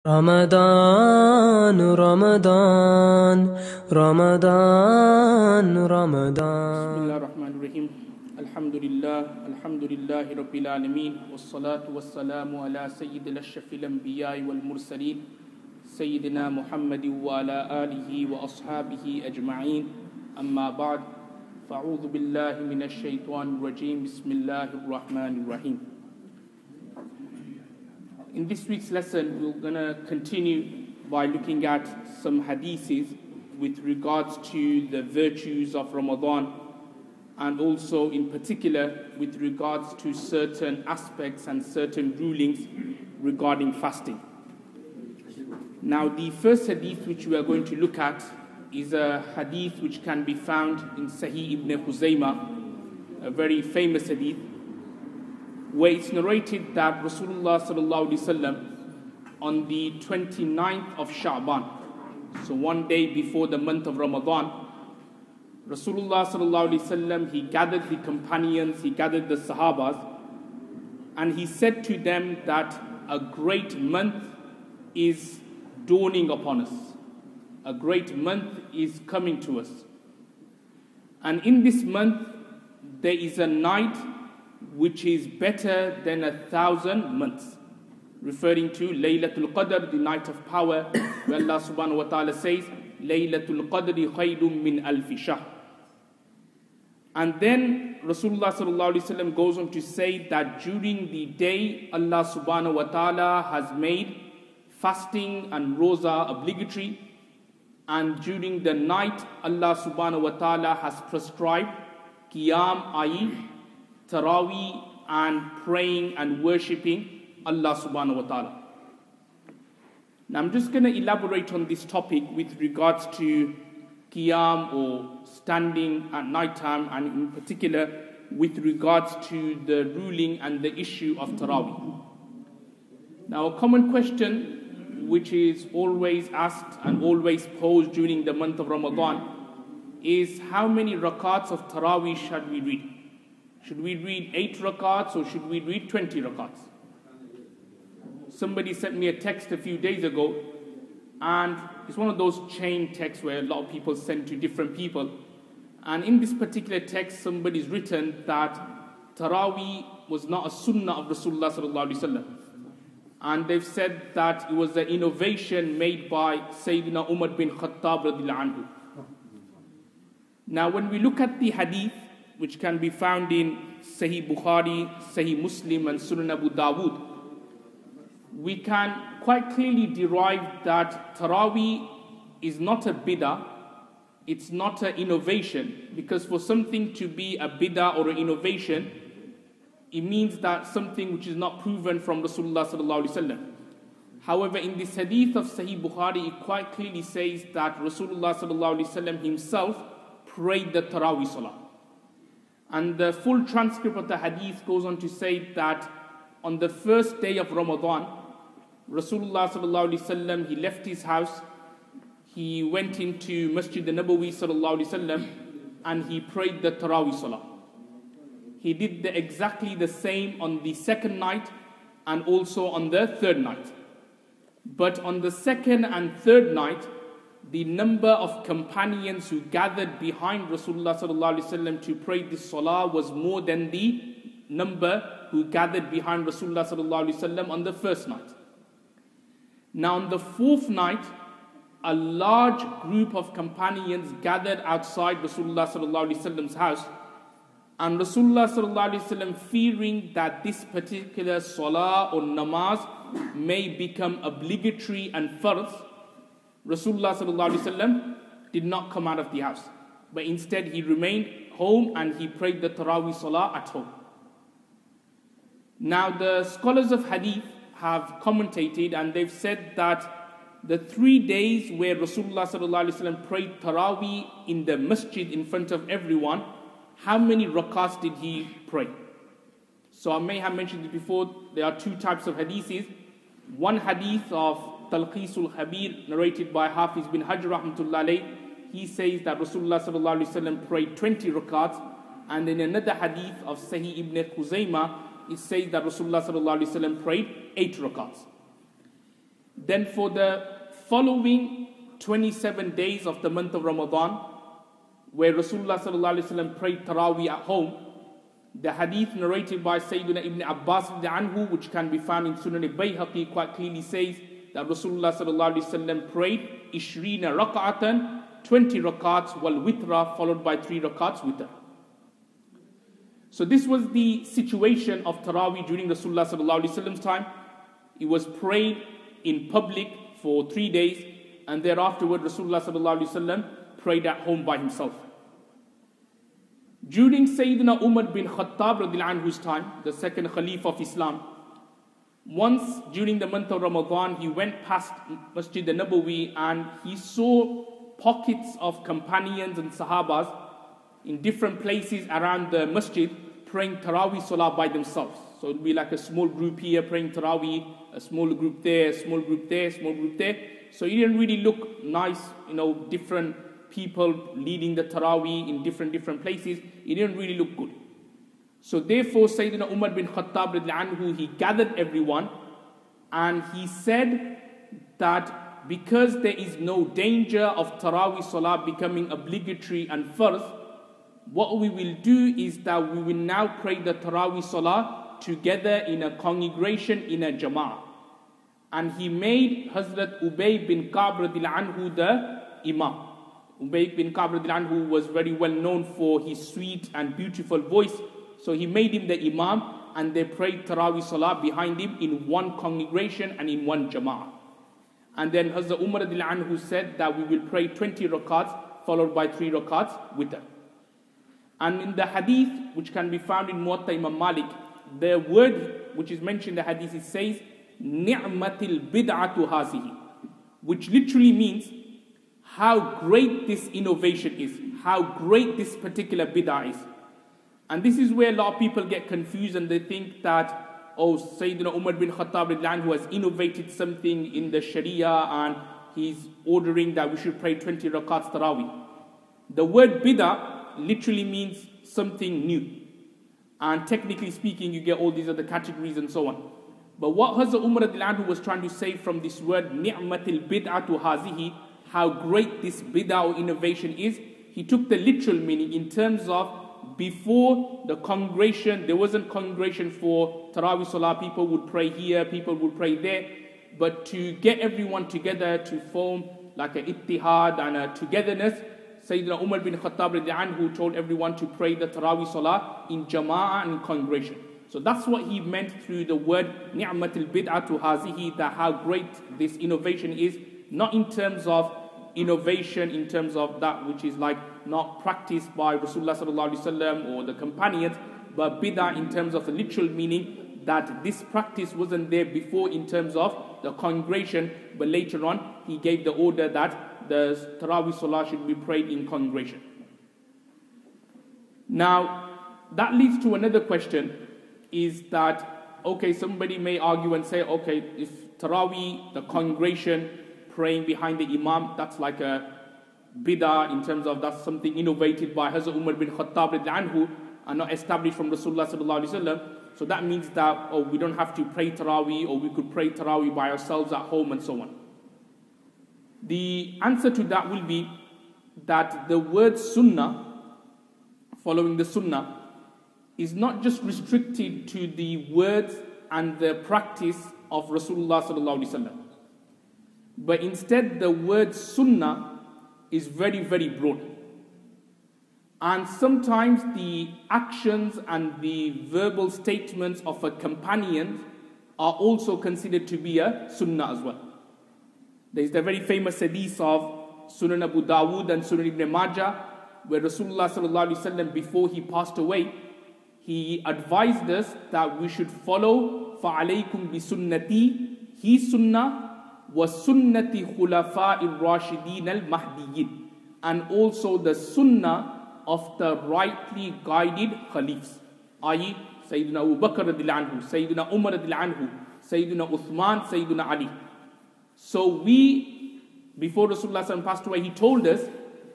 Ramadan, Ramadan, Ramadan, Ramadan. Bismillah ar-Rahman ar-Rahim. Alhamdulillah, Rabbil Alameen. Wassalatu wassalamu ala Sayyidil Ashrafil Anbiya'i wal Mursaleen. Sayyidina Muhammadin wa ala alihi wa ashabihi ajma'een. Amma ba'd. Fa'udhu billahi minash shaitanir rajim. Bismillahir Rahmanir Rahim. In this week's lesson, we're going to continue by looking at some hadiths with regards to the virtues of Ramadan, and also in particular with regards to certain aspects and certain rulings regarding fasting. Now, the first hadith which we are going to look at is a hadith which can be found in Sahih ibn Khuzaymah, a very famous hadith, where it's narrated that Rasulullah sallallahu alaihi wasallam on the 29th of Sha'ban, so one day before the month of Ramadan, Rasulullah sallallahu alaihi wasallam, he gathered the companions, he gathered the Sahabas, and he said to them that a great month is dawning upon us. A great month is coming to us. And in this month, there is a night which is better than 1,000 months, referring to Laylatul Qadr, the night of power, where Allah subhanahu wa ta'ala says, Laylatul Qadri khayrun min alfi shahr. And then Rasulullah sallallahu alaihi wasallam goes on to say that during the day, Allah subhanahu wa ta'ala has made fasting and roza obligatory, and during the night, Allah subhanahu wa ta'ala has prescribed qiyam, i.e. Taraweeh, and praying and worshipping Allah subhanahu wa ta'ala. Now I'm just going to elaborate on this topic with regards to qiyam, or standing at night time, and in particular with regards to the ruling and the issue of Taraweeh. Now, a common question which is always asked and always posed during the month of Ramadan is, how many rakats of Taraweeh should we read? Should we read 8 rakats or should we read 20 rakats? Somebody sent me a text a few days ago, and it's one of those chain texts where a lot of people send to different people. And in this particular text, somebody's written that Taraweeh was not a sunnah of Rasulullah sallallahu alaihi wasallam, and they've said that it was an innovation made by Sayyidina Umar bin Khattab radhiyallahu anhu. Now, when we look at the hadith, which can be found in Sahih Bukhari, Sahih Muslim, and Sunan Abu Dawud, we can quite clearly derive that Taraweeh is not a bid'ah, it's not an innovation, because for something to be a bid'ah or an innovation, it means that something which is not proven from Rasulullah sallallahu alaihi wasallam. However, in this hadith of Sahih Bukhari, it quite clearly says that Rasulullah sallallahu alaihi wasallam himself prayed the Taraweeh Salah. And the full transcript of the hadith goes on to say that on the first day of Ramadan, Rasulullah sallallahu alaihi wasallam, he left his house, he went into Masjid al-Nabawi sallallahu alaihi wasallam, and he prayed the Taraweeh Salah. He did exactly the same on the second night and also on the third night. But on the second and third night, the number of companions who gathered behind Rasulullah sallallahu alaihi wasallam to pray this salah was more than the number who gathered behind Rasulullah sallallahu alaihi wasallam on the first night. Now, on the fourth night, a large group of companions gathered outside Rasulullah sallallahu alaihi wasallam's house, and Rasulullah sallallahu alaihi wasallam, fearing that this particular salah or namaz may become obligatory and farz, Rasulullah sallallahu alaihi wasallam did not come out of the house, but instead he remained home and he prayed the Taraweeh Salah at home. Now, the scholars of hadith have commentated, and they've said that the 3 days where Rasulullah sallallahu alaihi wasallam prayed Taraweeh in the masjid in front of everyone, how many rakats did he pray? So I may have mentioned it before, there are 2 types of hadiths. One hadith of Talqisul Habir, narrated by Hafiz bin Hajr rahmatullah alayh, he says that Rasulullah sallallahu alaihi wasallam prayed 20 rakats, and in another hadith of Sahih ibn Khuzaymah, it says that Rasulullah sallallahu alaihi wasallam prayed 8 rakats. Then for the following 27 days of the month of Ramadan, where Rasulullah sallallahu alaihi wasallam prayed Taraweeh at home, the hadith narrated by Sayyidina Ibn Abbas anhu, which can be found in Sunan al-Bayhaqi, quite clearly says that Rasulullah sallallahu alaihi wasallam prayed Ishrina rak'atan, 20 rakats, wal witra, followed by 3 rakats witr. So this was the situation of Taraweeh during Rasulullah sallallahu alaihi wasallam's time. It was prayed in public for 3 days, and thereafter Rasulullah sallallahu alaihi wasallam prayed at home by himself. During Sayyidina Umar bin Khattab radhiyallahu anhu's time, the second Khalif of Islam, once during the month of Ramadan, he went past Masjid al-Nabawi and he saw pockets of companions and Sahabas in different places around the masjid praying Taraweeh Salah by themselves. So it would be like a small group here praying Taraweeh, a small group there, a small group there, a small group there. So it didn't really look nice, different people leading the Taraweeh in different places. It didn't really look good. So therefore, Sayyidina Umar bin Khattab radhiyallahu anhu, he gathered everyone and he said that because there is no danger of Taraweeh Salah becoming obligatory and farz, what we will do is that we will now pray the Taraweeh Salah together in a congregation, in a jama'ah. And he made Hazrat Ubay bin Ka'b radhiyallahu anhu the imam. Ubay bin Ka'b radhiyallahu anhu was very well known for his sweet and beautiful voice. So he made him the imam, and they prayed Taraweeh Salah behind him in one congregation and in one jama'ah. And then Hazrat Umar radhiyallahu anhu said that we will pray 20 rakats followed by 3 rakats witr. And in the hadith, which can be found in Muwatta Imam Malik, the word which is mentioned in the hadith, it says, Ni'matil bid'atu hazihi, which literally means how great this innovation is, how great this particular bid'ah is. And this is where a lot of people get confused and they think that, Sayyidina Umar bin Khattab radhiyallahu anhu has innovated something in the Sharia and he's ordering that we should pray 20 rakats Taraweeh. The word bid'ah literally means something new. And technically speaking, you get all these other categories and so on. But what Hazrat Umar radhiyallahu anhu was trying to say from this word, ni'matil bid'atu hazihi, how great this bid'ah or innovation is, he took the literal meaning in terms of before the congregation, there wasn't congregation for Taraweeh Salah, people would pray here, people would pray there, but to get everyone together to form like an ittihad and a togetherness, Sayyidina Umar bin Khattab radhiyallahu anhu told everyone to pray the Taraweeh Salah in jama'ah and in congregation. So that's what he meant through the word ni'matul bid'atu hazihi, that how great this innovation is, not in terms of innovation in terms of that which is like not practiced by Rasulullah sallallahu alaihi wasallam or the companions, but bid'ah in terms of the literal meaning that this practice wasn't there before in terms of the congregation, but later on he gave the order that the Taraweeh Salah should be prayed in congregation. Now that leads to another question, is that somebody may argue and say, if Taraweeh, the congregation praying behind the imam, that's like a bid'ah in terms of that's something innovated by Hazrat Umar bin Khattab radhiyallahu anhu and not established from Rasulullah sallallahu alaihi wasallam. So that means that we don't have to pray Taraweeh, or we could pray Taraweeh by ourselves at home and so on. The answer to that will be that the word sunnah, following the sunnah, is not just restricted to the words and the practice of Rasulullah sallallahu alaihi wasallam. But instead, the word sunnah is very, very broad. And sometimes the actions and the verbal statements of a companion are also considered to be a sunnah as well. There is the very famous hadith of Sunan Abu Dawood and Sunan Ibn Majah, where Rasulullah sallallahu alaihi wasallam, before he passed away, he advised us that we should follow فَعَلَيْكُمْ بِسُنَّتِي, his sunnah, وَسُنَّةِ خُلَفَاءِ الرَّاشِدِينَ الْمَهْدِيِّينَ, and also the sunnah of the rightly guided caliphs, i.e. Sayyidina Abu Bakr radhiyallahu anhu, Sayyidina Umar radhiyallahu anhu, Sayyidina Uthman, Sayyidina Ali. So we, before Rasulullah passed away, he told us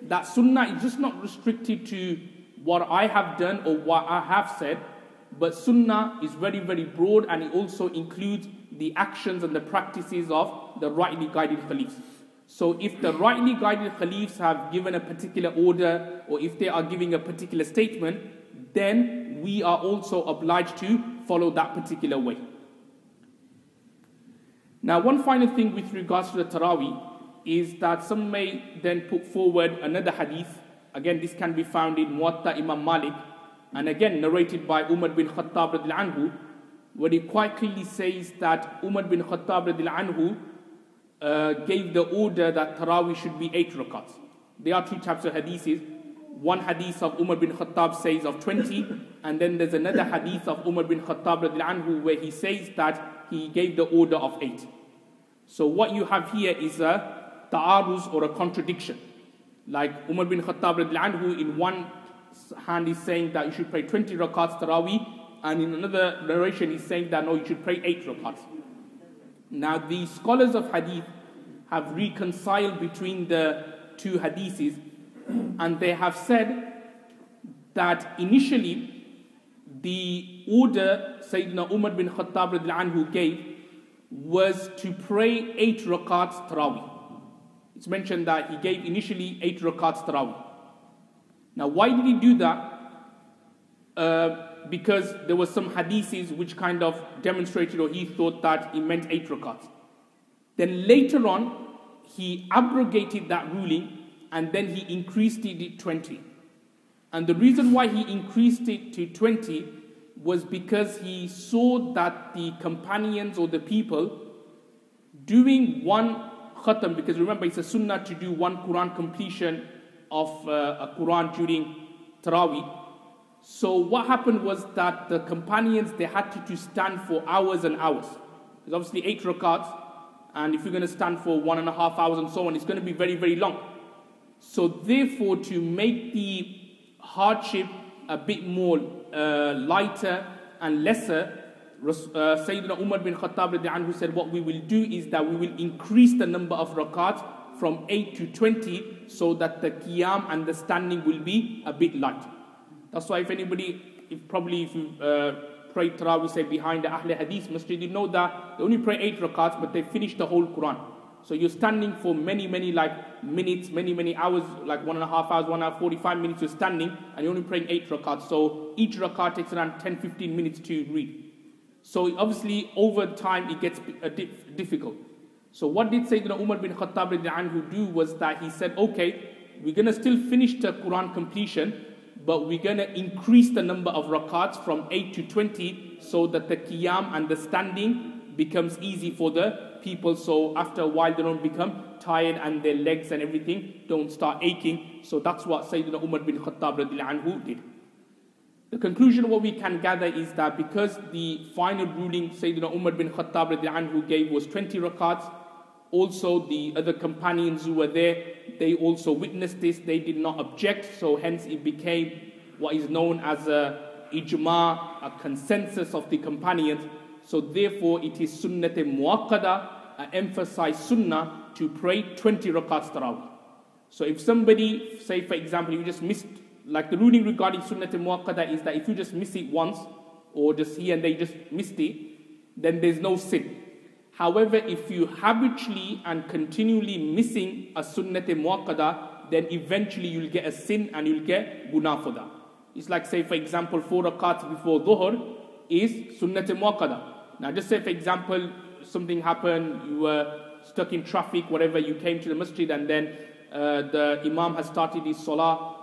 that sunnah is just not restricted to what I have done or what I have said, but sunnah is very, very broad, and it also includes the actions and the practices of the rightly guided caliphs. So if the rightly guided caliphs have given a particular order, or if they are giving a particular statement, then we are also obliged to follow that particular way. Now, one final thing with regards to the Taraweeh is that some may then put forward another hadith. Again, this can be found in Muwatta Imam Malik, and again narrated by Umar bin Khattab radiallahu anhu, where he quite clearly says that Umar bin Khattab radiallahu anhu gave the order that Taraweeh should be 8 rakats. There are 2 types of hadiths. One hadith of Umar bin Khattab says of 20, and then there's another hadith of Umar bin Khattab radiallahu anhu where he says that he gave the order of 8. So what you have here is a ta'aruz or a contradiction. Like Umar bin Khattab radiallahu anhu in one hand is saying that you should pray 20 rakats Taraweeh, and in another narration he's saying that no, you should pray 8 rakats. Now the scholars of hadith have reconciled between the 2 hadiths, and they have said that initially the order Sayyidina Umar bin Khattab radiallahu anhu gave was to pray 8 rakats Taraweeh. It's mentioned that he gave initially 8 rakats Taraweeh. Now why did he do that? Because there were some hadiths which kind of demonstrated, or he thought that it meant 8 rakats. Then later on, he abrogated that ruling, and then he increased it to 20. And the reason why he increased it to 20 was because he saw that the companions or the people doing one khatam, because remember it's a sunnah to do one Quran completion of a Quran during Taraweeh. So what happened was that the companions, they had to stand for hours and hours. There's obviously 8 rakats, and if you're going to stand for 1.5 hours and so on, it's going to be very, very long. So therefore, to make the hardship a bit more lighter and lesser, Sayyidina Umar bin Khattab radiallahu anhu said, what we will do is that we will increase the number of rakats from 8 to 20, so that the qiyam and the standing will be a bit light. That's why if you pray Taraweeh, say behind the Ahl Hadith Masjid, you know that they only pray 8 rakats, but they finish the whole Quran. So you're standing for many minutes, many hours, like 1.5 hours, 1 hour, 45 minutes you're standing, and you're only praying 8 rakats. So each rakat takes around 10-15 minutes to read. So obviously over time it gets difficult. So what did Sayyidina Umar bin Khattab radiallahu anhu do was that he said, okay, we're going to still finish the Quran completion, but we're going to increase the number of rakats from 8 to 20, so that the qiyam and the standing becomes easy for the people. So after a while they don't become tired and their legs and everything don't start aching. So that's what Sayyidina Umar bin Khattab radiallahu anhu did. The conclusion of what we can gather is that because the final ruling Sayyidina Umar bin Khattab radiallahu anhu gave was 20 rakats, also the other companions who were there, they also witnessed this, they did not object, so hence it became what is known as a ijma, a consensus of the companions. So therefore it is sunnat muakkada, an emphasized sunnah to pray 20 rakats Taraweeh. So if somebody, say for example, you just missed, like the ruling regarding sunnat muakkada is that if you just miss it once, or just here and there just missed it, then there's no sin. However, if you habitually and continually missing a sunnat muakkada, then eventually you'll get a sin and you'll get guna for that. It's like, say for example, 4 rakats before dhuhr is sunnat muakkada. Now just say for example, something happened, you were stuck in traffic, whatever, you came to the masjid and then the imam has started his salah,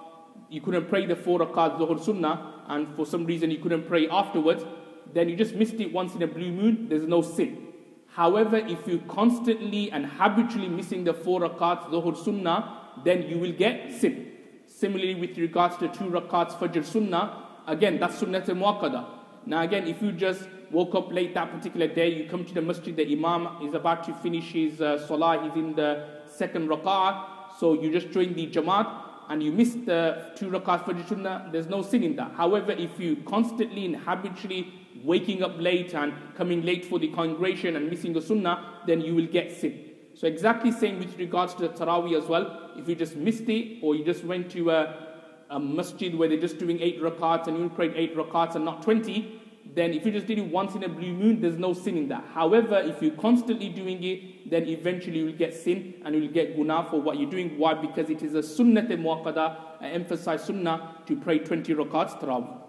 you couldn't pray the 4 rakats dhuhr sunnah, and for some reason you couldn't pray afterwards, then you just missed it once in a blue moon, there's no sin. However, if you constantly and habitually missing the 4 rakats dhuhr sunnah, then you will get sin. Similarly, with regards to 2 rakats fajr sunnah, again, that's sunnat muakkada. Now again, if you just woke up late that particular day, you come to the masjid, the imam is about to finish his salah, he's in the 2nd rak'ah, so you just join the jamaat, and you miss the 2 rakats fajr sunnah, there's no sin in that. However, if you constantly and habitually waking up late and coming late for the congregation and missing the sunnah, then you will get sin. So exactly same with regards to the Taraweeh as well. If you just missed it, or you just went to a masjid where they're just doing 8 rakats and you prayed 8 rakats and not 20, then if you just did it once in a blue moon, there's no sin in that. However, if you're constantly doing it, then eventually you will get sin and you will get guna for what you're doing. Why? Because it is a sunnat muakkada, I emphasize sunnah, to pray 20 rakats tarawih.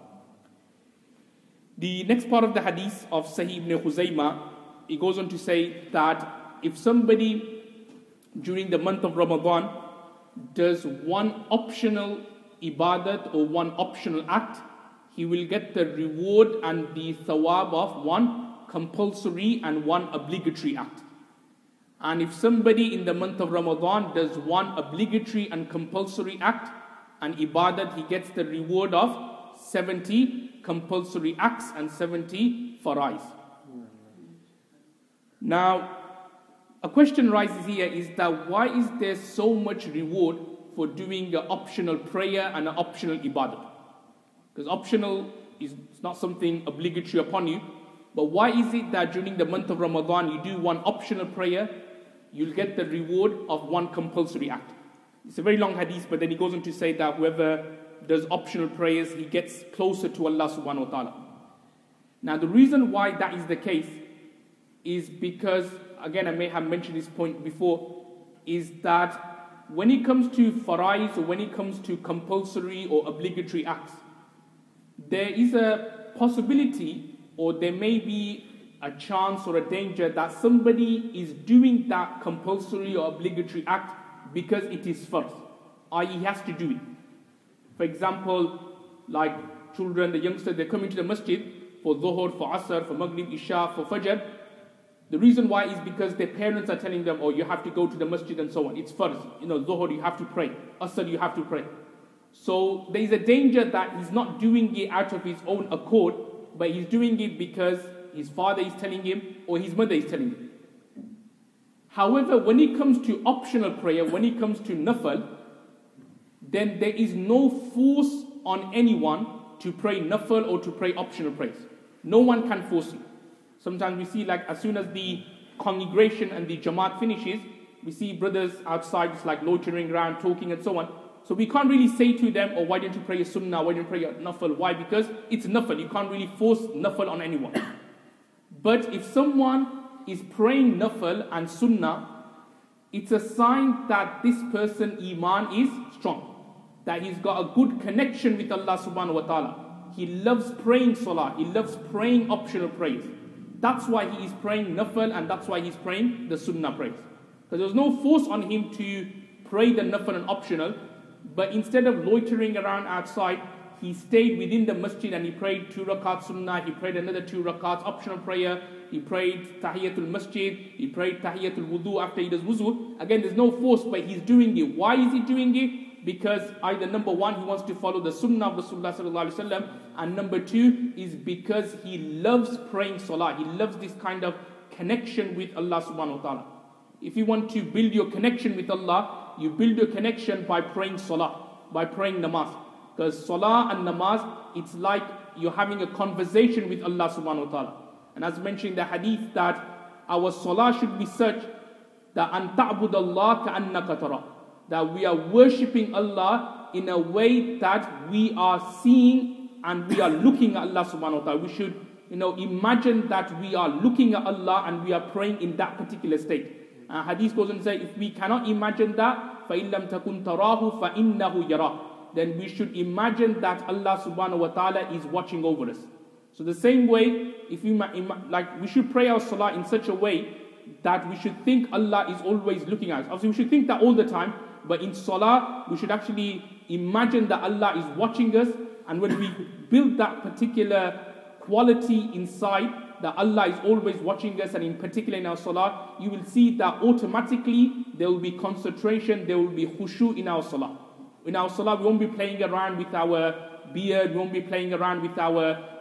The next part of the hadith of Sahih ibn Khuzaymah, it goes on to say that if somebody during the month of Ramadan does one optional ibadat or one optional act, he will get the reward and the thawab of one compulsory and one obligatory act. And if somebody in the month of Ramadan does one obligatory and compulsory act and ibadat, he gets the reward of 70 compulsory acts and 70 farais. Now, a question rises here is that why is there so much reward for doing an optional prayer and an optional ibadat? Because optional is not something obligatory upon you. But why is it that during the month of Ramadan you do one optional prayer, you'll get the reward of one compulsory act? It's a very long hadith, but then he goes on to say that whoever does optional prayers, he gets closer to Allah subhanahu wa ta'ala. Now the reason why that is the case is because, again I may have mentioned this point before, is that when it comes to farais or when it comes to compulsory or obligatory acts, there is a possibility or there may be a chance or a danger that somebody is doing that compulsory or obligatory act because it is first, i.e. he has to do it. For example, like children, the youngsters, they come into the masjid for Dhuhr, for Asr, for Maghrib, Isha, for Fajr. The reason why is because their parents are telling them, oh, you have to go to the masjid and so on. It's first. Dhuhr, you have to pray. Asr, you have to pray. So there is a danger that he's not doing it out of his own accord, but he's doing it because his father is telling him or his mother is telling him. However, when it comes to optional prayer, when it comes to nafal, then there is no force on anyone to pray nafal or to pray optional prayers. No one can force you. Sometimes we see, like, as soon as the congregation and the jamaat finishes, we see brothers outside just like loitering around, talking and so on. So we can't really say to them, oh, why don't you pray your sunnah, why don't you pray your nafal? Why? Because it's nafal. You can't really force nafal on anyone. But if someone is praying nafal and sunnah, it's a sign that this person iman is strong, that he's got a good connection with Allah subhanahu wa ta'ala. He loves praying salah, he loves praying optional prayers. That's why he is praying nafal and that's why he's praying the sunnah prayers. Because there's no force on him to pray the nafal and optional, but instead of loitering around outside, he stayed within the masjid and he prayed 2 rakats sunnah, he prayed another 2 rakats optional prayer, he prayed tahiyatul masjid, he prayed tahiyatul wudu after he does wuzu. Again, there's no force, but he's doing it. Why is he doing it? Because either number one, he wants to follow the sunnah of Rasulullah sallallahu alaihi wasallam, and number two is because he loves praying salah. He loves this kind of connection with Allah subhanahu wa ta'ala. If you want to build your connection with Allah, you build your connection by praying salah, by praying namaz. Because salah and namaz, it's like you're having a conversation with Allah subhanahu wa ta'ala. And as mentioned in the hadith, that our salah should be such that an ta'budallah ka'annaka tara, that we are worshipping Allah in a way that we are seeing and we are looking at Allah subhanahu wa ta'ala. We should, imagine that we are looking at Allah and we are praying in that particular state. Hadith goes on to say, if we cannot imagine that, فَإِن لَمْ تَكُنْ تَرَاهُ فَإِنَّهُ يَرَاهُ, then we should imagine that Allah subhanahu wa ta'ala is watching over us. So the same way, if we we should pray our salah in such a way that we should think Allah is always looking at us. Obviously, we should think that all the time, but in salah, we should actually imagine that Allah is watching us, and when we build that particular quality inside, that Allah is always watching us, and in particular in our salah, you will see that automatically there will be concentration, there will be khushu in our salah. In our salah, we won't be playing around with our beard, we won't be playing around with our,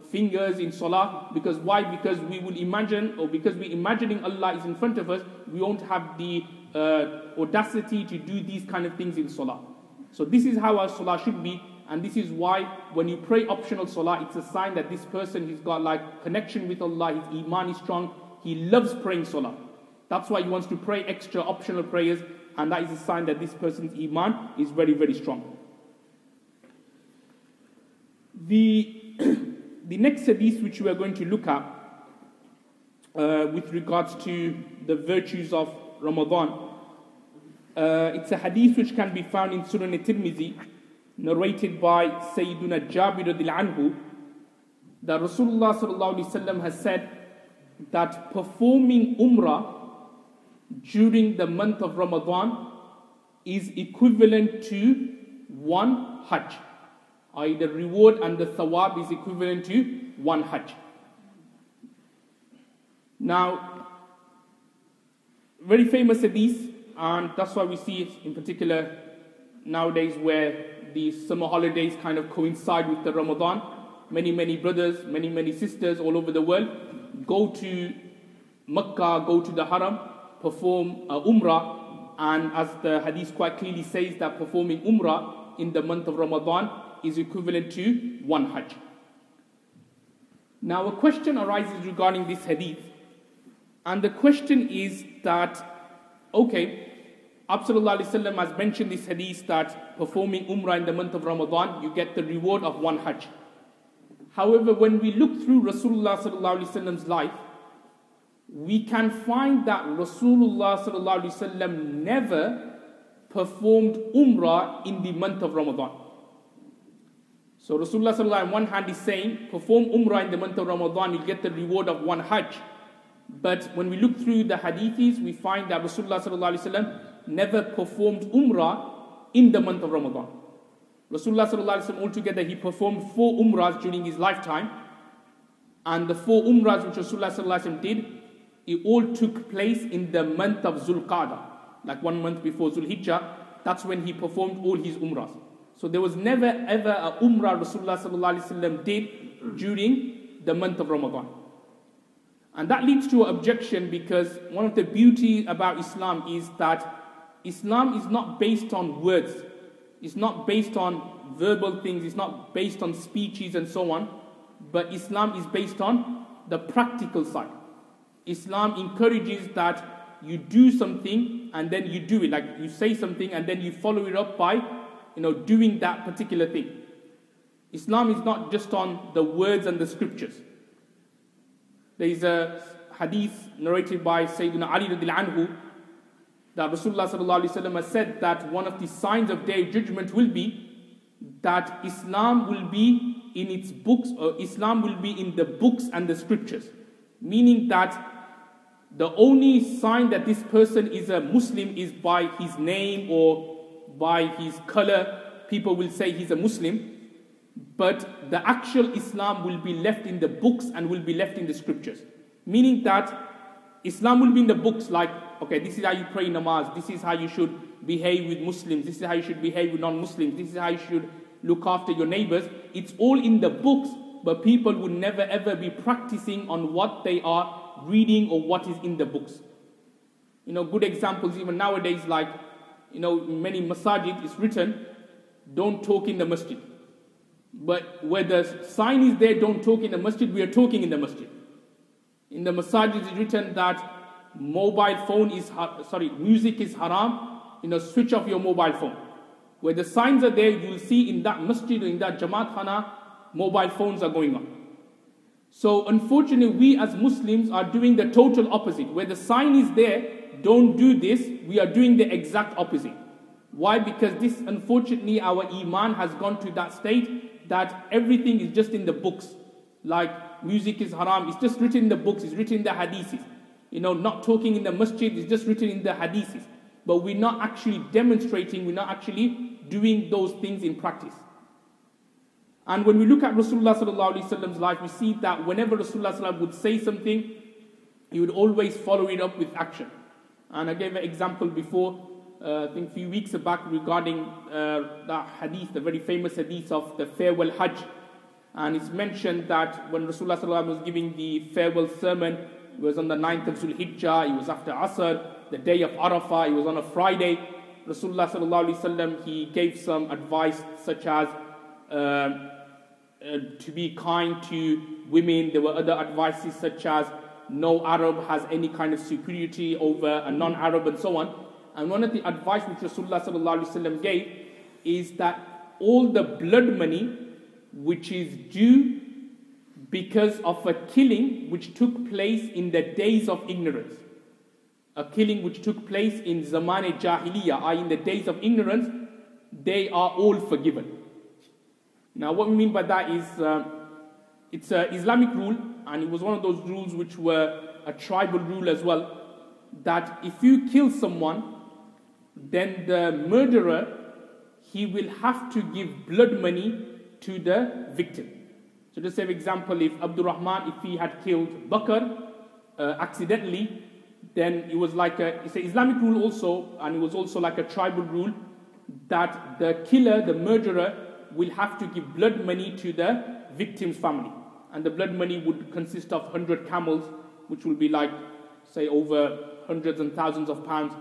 fingers in salah. Because why? Because we will imagine, or because we're imagining Allah is in front of us, we won't have the audacity to do these kind of things in salah. So this is how our salah should be, and this is why when you pray optional salah, it's a sign that this person, he's got connection with Allah, his iman is strong, he loves praying salah. That's why he wants to pray extra optional prayers, and that is a sign that this person's iman is very, very strong. The The next hadith which we are going to look at with regards to the virtues of Ramadan, it's a hadith which can be found in Sunan al-Tirmidhi, narrated by Sayyiduna Jabir radhiyallahu anhu, that Rasulullah sallallahu alaihi wasallam has said that performing Umrah during the month of Ramadan is equivalent to one Hajj. i.e. the reward and the thawab is equivalent to one Hajj. Now, very famous hadith, and that's why we see it in particular nowadays where the summer holidays kind of coincide with the Ramadan. Many brothers, many sisters all over the world go to Makkah, go to the Haram, perform Umrah, and as the hadith quite clearly says that performing Umrah in the month of Ramadan is equivalent to one Hajj. Now a question arises regarding this hadith, and the question is that, okay, Prophet ﷺ has mentioned this hadith that performing Umrah in the month of Ramadan, you get the reward of one Hajj. However, when we look through Rasulullah ﷺ's life, we can find that Rasulullah ﷺ never performed Umrah in the month of Ramadan. So Rasulullah ﷺ on one hand is saying, perform Umrah in the month of Ramadan, you'll get the reward of one Hajj. But when we look through the hadiths, we find that Rasulullah ﷺ never performed Umrah in the month of Ramadan. Rasulullah ﷺ altogether, he performed 4 Umrahs during his lifetime. And the 4 Umrahs which Rasulullah ﷺ did, it all took place in the month of Zulqa'dah, like 1 month before Zulhijjah. That's when he performed all his Umrahs. So there was never ever a Umrah Rasulullah ﷺ did during the month of Ramadan. And that leads to an objection, because one of the beauty about Islam is that Islam is not based on words. It's not based on verbal things. It's not based on speeches and so on. But Islam is based on the practical side. Islam encourages that you do something and then you do it. Like you say something and then you follow it up by, doing that particular thing. Islam is not just on the words and the scriptures. There is a hadith narrated by Sayyidina Ali radhiyallahu anhu that Rasulullah sallallahu alaihi wasallam has said that one of the signs of Day of Judgment will be that Islam will be in its books, or Islam will be in the books and the scriptures. Meaning that the only sign that this person is a Muslim is by his name or by his color. People will say he's a Muslim. But the actual Islam will be left in the books and will be left in the scriptures. Meaning that Islam will be in the books, like, okay, this is how you pray namaz, this is how you should behave with Muslims, this is how you should behave with non-Muslims, this is how you should look after your neighbors. It's all in the books, but people will never ever be practicing on what they are reading or what is in the books. Good examples even nowadays, like, in many masajid it's written, don't talk in the masjid. But where the sign is there, don't talk in the masjid, we are talking in the masjid. In the masajid it's written that music is haram, switch off your mobile phone. Where the signs are there, you will see in that masjid or in that Jamaat Khana, mobile phones are going on. So unfortunately, we as Muslims are doing the total opposite. Where the sign is there, don't do this, we are doing the exact opposite. Why? Because this, unfortunately, our iman has gone to that state that everything is just in the books. Like music is haram, it's just written in the books, it's written in the hadiths. Not talking in the masjid is just written in the hadiths. But we're not actually demonstrating, we're not actually doing those things in practice. And when we look at Rasulullah sallallahu alaihi wasallam's life, we see that whenever Rasulullah sallallahu alaihi wasallam would say something, he would always follow it up with action. And I gave an example before, I think a few weeks back, regarding that hadith, the very famous hadith of the farewell Hajj. And it's mentioned that when Rasulullah sallallahu alaihi wasallam was giving the farewell sermon, it was on the 9th of Zulhijjah, it was after Asr, the day of Arafah, it was on a Friday. Rasulullah sallallahu alaihi wasallam, he gave some advice such as to be kind to women. There were other advices such as no Arab has any kind of superiority over a non-Arab and so on. And one of the advice which Rasulullah sallallahu alaihi wasallam gave is that all the blood money which is due because of a killing which took place in the days of ignorance. A killing which took place in Zaman Jahiliyyah, i.e. in the days of ignorance, they are all forgiven. Now what we mean by that is, it's an Islamic rule, and it was one of those rules which were a tribal rule as well, that if you kill someone, then the murderer, he will have to give blood money to the victim. So just say, for example, if Abdul Rahman, if he had killed Bakr accidentally, then it was like it's an Islamic rule also, and it was also like a tribal rule, that the killer, the murderer, will have to give blood money to the victim's family. And the blood money would consist of 100 camels, which will be like, say, over hundreds and thousands of pounds.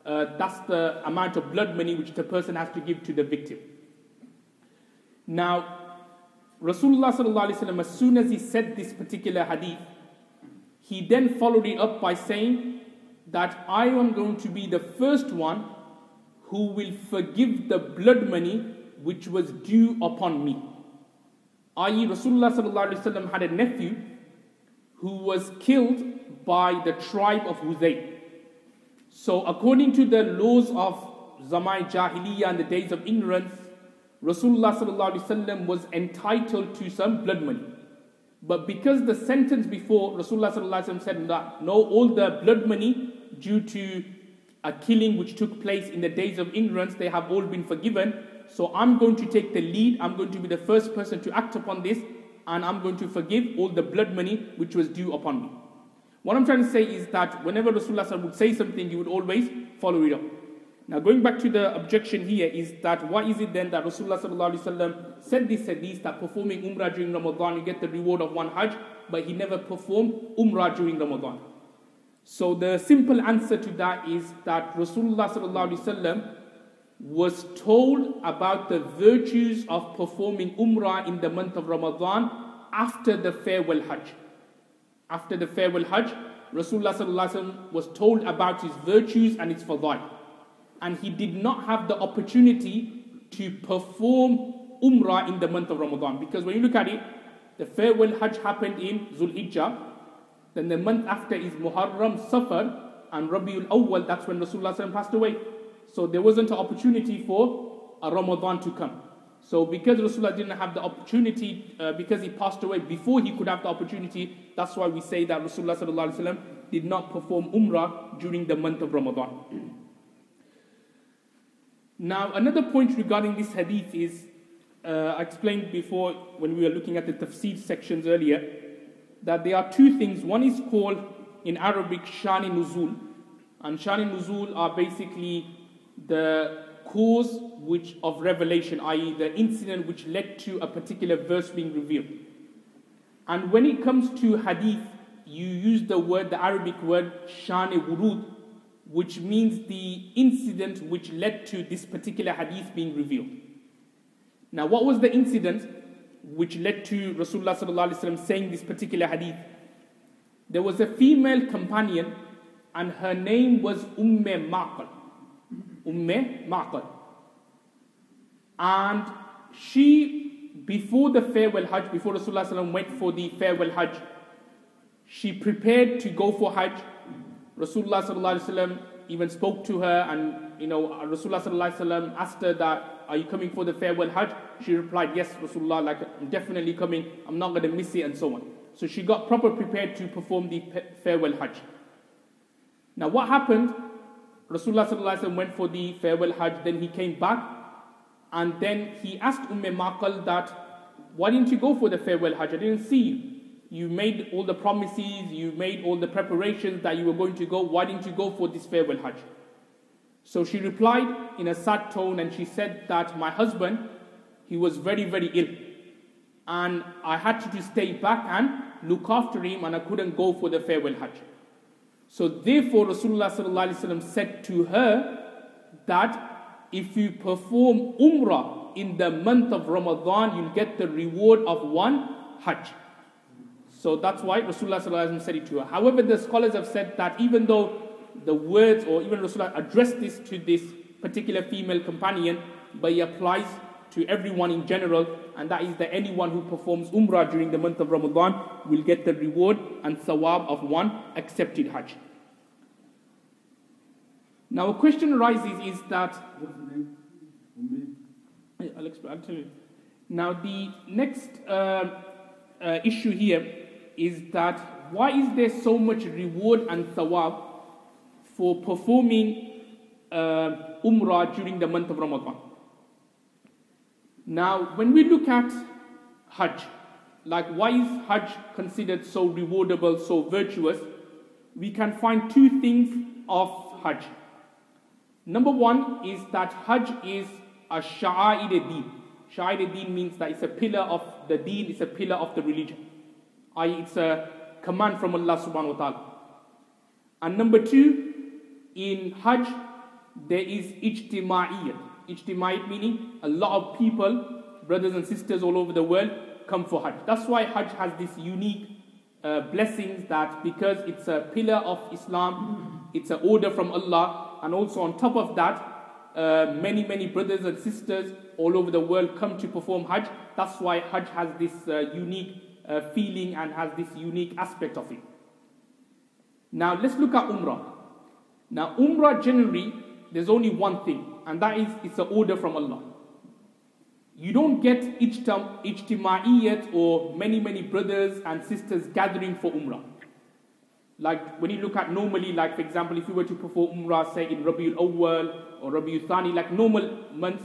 That's the amount of blood money which the person has to give to the victim. Now, Rasulullah sallallahu alaihi wasallam, as soon as he said this particular hadith, he then followed it up by saying that I am going to be the first one who will forgive the blood money which was due upon me. I.e. Rasulullah sallallahu alaihi wasallam had a nephew who was killed by the tribe of Huzayl. So according to the laws of Zaman Jahiliyyah and the days of ignorance, Rasulullah sallallahu alaihi wasallam was entitled to some blood money. But because the sentence before, Rasulullah sallallahu alaihi wasallam said that no, all the blood money due to a killing which took place in the days of ignorance, they have all been forgiven. So I'm going to take the lead, I'm going to be the first person to act upon this, and I'm going to forgive all the blood money which was due upon me. What I'm trying to say is that whenever Rasulullah would say something, he would always follow it up. Now going back to the objection here is that why is it then that Rasulullah sallallahu alaihi wasallam said this hadith that performing Umrah during Ramadan you get the reward of one Hajj, but he never performed Umrah during Ramadan? So the simple answer to that is that Rasulullah sallallahu alaihi wasallam was told about the virtues of performing Umrah in the month of Ramadan after the farewell Hajj. After the farewell Hajj, Rasulullah sallallahu alaihi wasallam was told about his virtues and its fadail. And he did not have the opportunity to perform Umrah in the month of Ramadan. Because when you look at it, the farewell Hajj happened in Zul Hijjah. Then the month after is Muharram, Safar, and Rabiul Awwal. That's when Rasulullah sallallahu alaihi wasallam passed away. So there wasn't an opportunity for a Ramadan to come. So because Rasulullah didn't have the opportunity, because he passed away before he could have the opportunity, that's why we say that Rasulullah sallallahu alaihi wasallam did not perform Umrah during the month of Ramadan. Now another point regarding this hadith is, I explained before when we were looking at the tafsir sections earlier, that there are two things. One is called in Arabic Shani Nuzul, and Shani Nuzul are basically the cause which of revelation, i.e. the incident which led to a particular verse being revealed. And when it comes to hadith, you use the Arabic word Shani Wurud, which means the incident which led to this particular hadith being revealed. Now what was the incident which led to Rasulullah sallallahu alaihi wasallam saying this particular hadith? There was a female companion and her name was Ma'qal. Ma'qal. And she, before the farewell Hajj, before Rasulullah sallallahu alaihi wasallam went for the farewell Hajj, she prepared to go for Hajj. Rasulullah sallallahu alaihi wasallam even spoke to her, and Rasulullah sallallahu alaihi wasallam asked her that, are you coming for the farewell Hajj? She replied, yes, Rasulullah, like I'm definitely coming, I'm not going to miss it, and so on. So she got proper prepared to perform the farewell Hajj. Now what happened? Rasulullah sallallahu alaihi wasallam went for the farewell Hajj, then he came back, and then he asked Ma'qal that, why didn't you go for the farewell Hajj? I didn't see you. You made all the promises, you made all the preparations that you were going to go. Why didn't you go for this farewell Hajj? So she replied in a sad tone, and she said that my husband, he was very, very ill. And I had to stay back and look after him, and I couldn't go for the farewell Hajj. So therefore Rasulullah sallallahu alaihi wasallam said to her that if you perform Umrah in the month of Ramadan, you'll get the reward of one Hajj. So that's why Rasulullah sallallahu alaihi wasallam said it to her. However, the scholars have said that even though the words, or even Rasulullah addressed this to this particular female companion, but he applies to everyone in general, and that is that anyone who performs Umrah during the month of Ramadan will get the reward and thawab of one accepted Hajj. Now a question arises is that, I'll tell you. Now the next issue here is that why is there so much reward and thawab for performing Umrah during the month of Ramadan? Now when we look at Hajj, like why is Hajj considered so rewardable, so virtuous? We can find two things of Hajj. Number one is that Hajj is a sha'a'ir deen. Sha'a'ir deen means that it's a pillar of the deen, it's a pillar of the religion. i.e. it's a command from Allah subhanahu wa ta'ala. And number two, in Hajj, there is ijtima'iyyat. Ijtima'iyyat meaning a lot of people, brothers and sisters all over the world, come for Hajj. That's why Hajj has this unique blessings, that because it's a pillar of Islam, it's an order from Allah, and also on top of that, many brothers and sisters all over the world come to perform Hajj. That's why Hajj has this unique feeling and has this unique aspect of it. Now let's look at Umrah. Now Umrah generally, there's only one thing, and that is it's an order from Allah. You don't get ijtima'iyyat or many brothers and sisters gathering for Umrah. Like when you look at normally, like for example, if you were to perform Umrah, say in Rabiul Awwal or Rabiul Thani, like normal months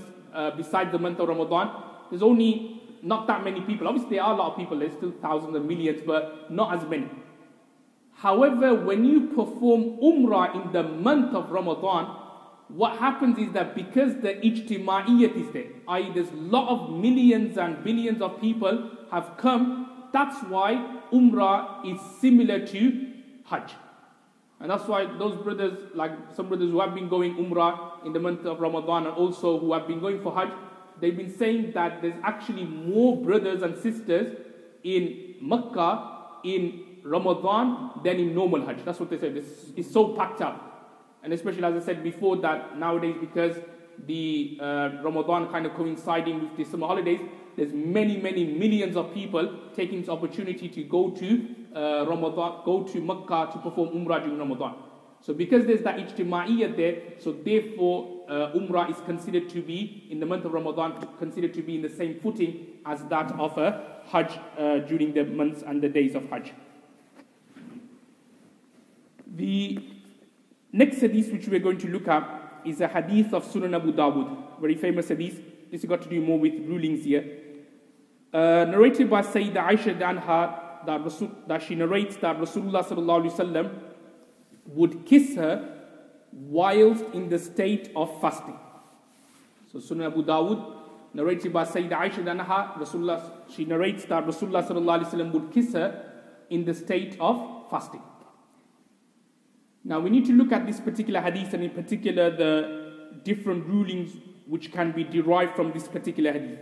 besides the month of Ramadan, there's only not that many people. Obviously there are a lot of people, there's still thousands and millions, but not as many. However, when you perform Umrah in the month of Ramadan, what happens is that because the ijtima'iyyat is there, i.e. there's a lot of millions and billions of people have come, that's why Umrah is similar to Hajj. And that's why those brothers, like some brothers who have been going Umrah in the month of Ramadan and also who have been going for Hajj, they've been saying that there's actually more brothers and sisters in Makkah in Ramadan than in normal Hajj. That's what they say. It's so packed up. And especially as I said before, that nowadays because the Ramadan kind of coinciding with the summer holidays, there's many millions of people taking this opportunity to go to Ramadan, go to Makkah to perform Umrah during Ramadan. So because there's that ijtima'iyyat there, so therefore Umrah is considered to be, in the month of Ramadan, considered to be in the same footing as that of a Hajj during the months and the days of Hajj. The next hadith which we're going to look at is a hadith of Sunan Abu Dawud, very famous hadith. This has got to do more with rulings here. Narrated by Sayyidah Aisha Anha, that she narrates that Rasulullah sallallahu alaihi wasallam would kiss her whilst in the state of fasting. So Sunan Abu Dawud, narrated by Sayyidah Aisha Anha, she narrates that Rasulullah sallallahu alaihi wasallam would kiss her in the state of fasting. Now we need to look at this particular hadith, and in particular the different rulings which can be derived from this particular hadith.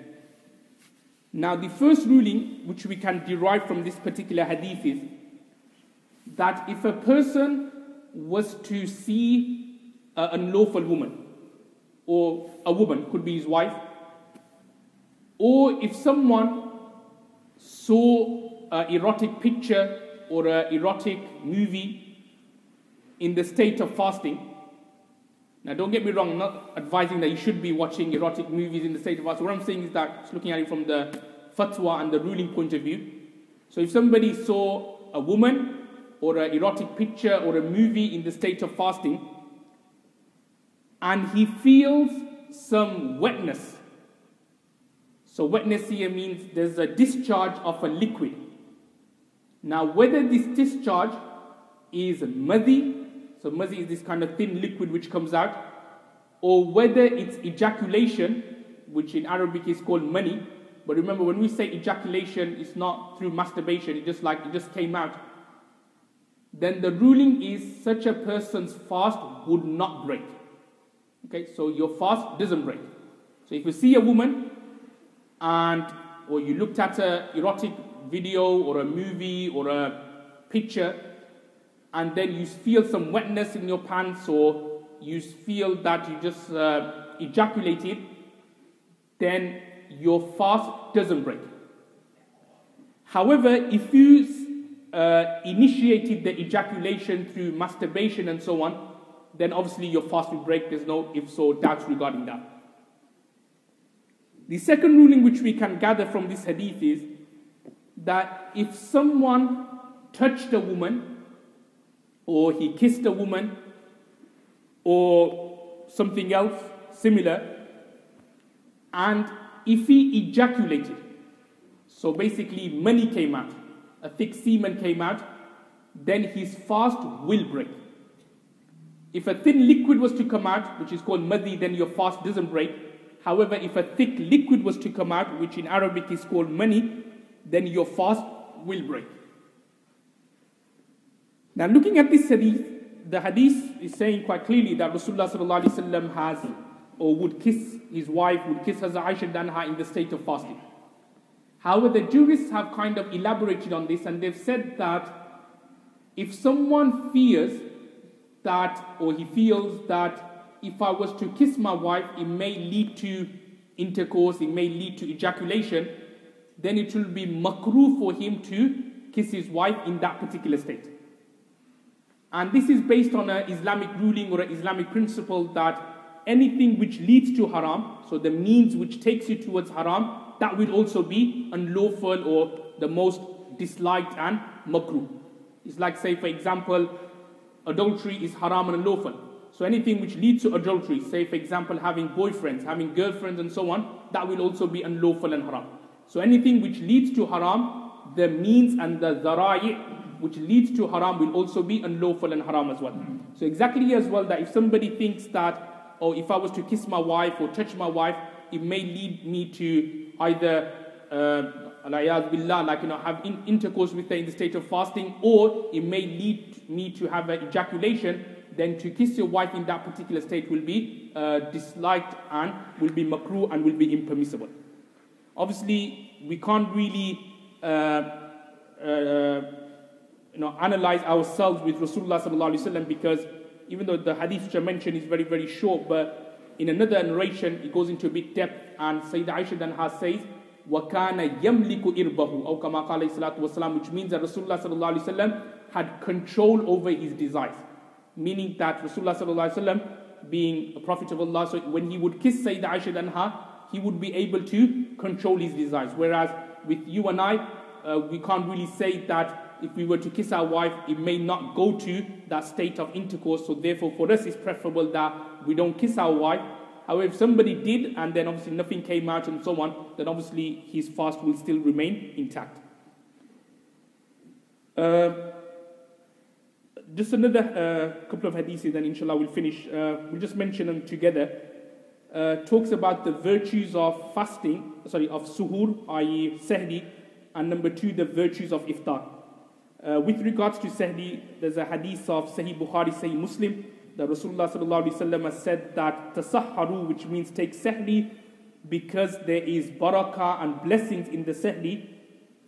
Now the first ruling which we can derive from this particular hadith is that if a person was to see an unlawful woman, or a woman, could be his wife, or if someone saw an erotic picture or an erotic movie in the state of fasting. Now don't get me wrong, I'm not advising that you should be watching erotic movies in the state of fasting. What I'm saying is that, just looking at it from the fatwa and the ruling point of view. So if somebody saw a woman or an erotic picture or a movie in the state of fasting, and he feels some wetness. So wetness here means there's a discharge of a liquid. Now whether this discharge is madhi, so madhi is this kind of thin liquid which comes out, or whether it's ejaculation, which in Arabic is called mani. But remember, when we say ejaculation, it's not through masturbation, it just came out. Then the ruling is such a person's fast would not break. Okay, so your fast doesn't break. So if you see a woman or you looked at an erotic video or a movie or a picture, and then you feel some wetness in your pants, or you feel that you just ejaculated, then your fast doesn't break. However, if you initiated the ejaculation through masturbation and so on, then obviously your fast will break. There's no ifs or doubts regarding that. The second ruling which we can gather from this hadith is that if someone touched a woman, or he kissed a woman, or something else similar, and if he ejaculated, so basically money came out, a thick semen came out, then his fast will break. If a thin liquid was to come out, which is called madhi, then your fast doesn't break. However, if a thick liquid was to come out, which in Arabic is called mani, then your fast will break. Now looking at this hadith, the hadith is saying quite clearly that Rasulullah sallallahu alaihi wasallam has, or would kiss his wife, would kiss Hazrat Aisha Danha in the state of fasting. However, the jurists have kind of elaborated on this, and they've said that if someone fears that, or he feels that if I was to kiss my wife, it may lead to intercourse, it may lead to ejaculation, then it will be makruh for him to kiss his wife in that particular state. And this is based on an Islamic ruling or an Islamic principle that anything which leads to haram, so the means which takes you towards haram, that will also be unlawful or the most disliked and makruh. It's like, say for example, adultery is haram and unlawful. So anything which leads to adultery, say for example having boyfriends, having girlfriends and so on, that will also be unlawful and haram. So anything which leads to haram, the means and the dhara'i which leads to haram will also be unlawful and haram as well. So exactly as well that if somebody thinks that, oh, if I was to kiss my wife or touch my wife, it may lead me to either have intercourse with her in the state of fasting, or it may lead me to have an ejaculation, then to kiss your wife in that particular state will be disliked and will be makruh and will be impermissible. Obviously, we can't really analyze ourselves with Rasulullah sallallahu alaihi wasallam, because even though the hadith which I mentioned is very, very short, but in another narration it goes into a bit depth, and Sayyidah Aisha Danha says, وَكَانَ يَمْلِكُ إِرْبَهُ أو كما قال عليه الصلاة والسلام, which means that Rasulullah sallallahu alaihi wasallam had control over his desires. Meaning that Rasulullah sallallahu alaihi wasallam, being a prophet of Allah, so when he would kiss Sayyidah Aisha Danha, he would be able to control his desires. Whereas with you and I, we can't really say that if we were to kiss our wife, it may not go to that state of intercourse. So therefore, for us, it's preferable that we don't kiss our wife. However, if somebody did, and then obviously nothing came out and so on, then obviously his fast will still remain intact. Just another couple of hadiths, then inshallah we'll finish. We'll just mention them together. Talks about the virtues of fasting, of suhoor, i.e. sahri, and number 2, the virtues of iftar. With regards to sahri, there's a hadith of Sahih Bukhari, Sahih Muslim, that Rasulullah sallallahu alaihi wasallam has said that tasahharu, which means take sahri, because there is barakah and blessings in the sahri.